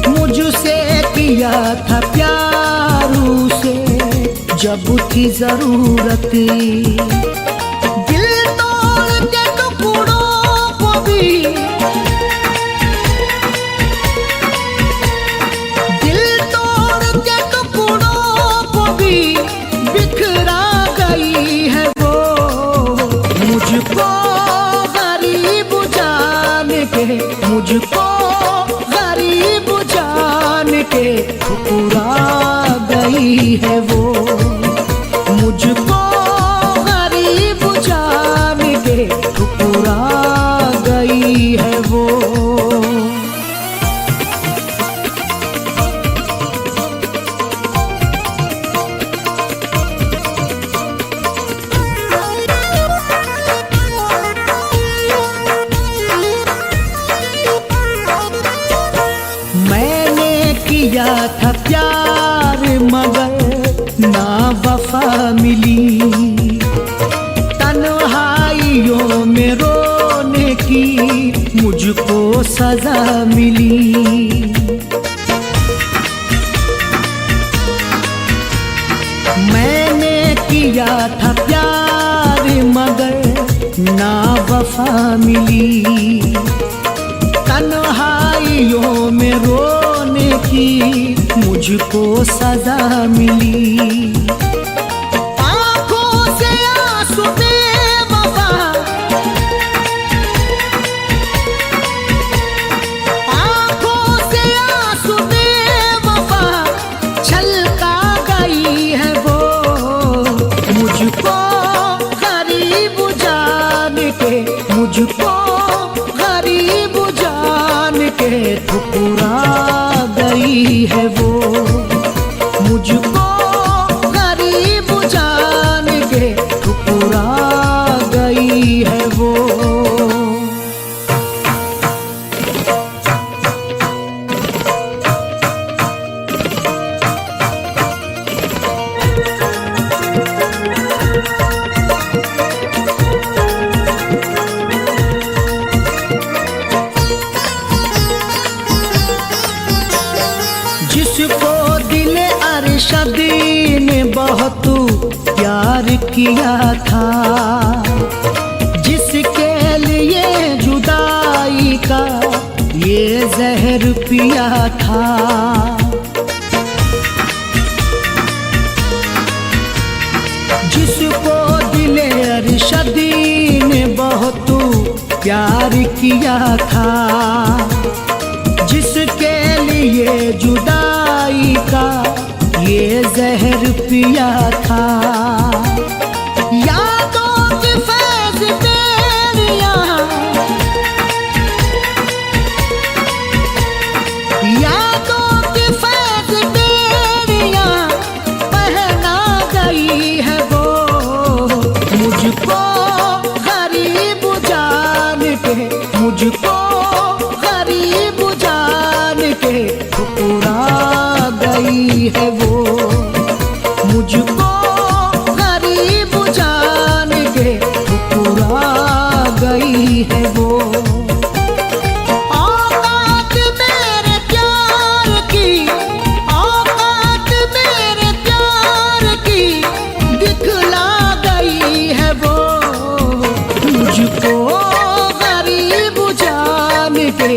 मुझसे किया था प्यार उसे जब थी जरूरत, दिल तोड़ के टुकड़ों को भी, दिल तोड़ के टुकड़ों को भी बिखरा गई है वो। मुझको गरीब जान के, मुझको गरीब जान के ठुकरा गई है वो। मुझको गरीब जान के ठुकरा गई है वो। मैंने किया था प्यार मगर ना वफा मिली, तन्हाइयों में रोने की मुझको सजा मिली। मैंने किया था प्यार मगर ना वफा मिली, तन्हाइयों में रोने की मुझको सजा मिली। आंखों से आंसू बेवफा, आंखों से आंसू बेवफा छलका गई है वो। मुझको गरीब जान के, मुझको गरीब जान के ठुकरा गई है वो। मुझको गरीब जान के ठुकरा गई है वो। जिसको दिल अरशद ने बहुत प्यार किया था, जिसके लिए जुदाई का ये जहर पिया था, जिसको दिल अरशद ने बहुत प्यार किया था, जिसके लिए जुदाई का ये जहर पिया था। यादों की फैज़ बेरियां, यादों की फैज़ बेरियां पहना गई है वो। मुझको गरीब जान के, मुझको गरीब जान के ठुकरा गई है वो। मुझको गरीब जान के ठुकरा गई है वो। औकात मेरे प्यार की, औकात मेरे प्यार की दिखला गई है वो। मुझको गरीब जान के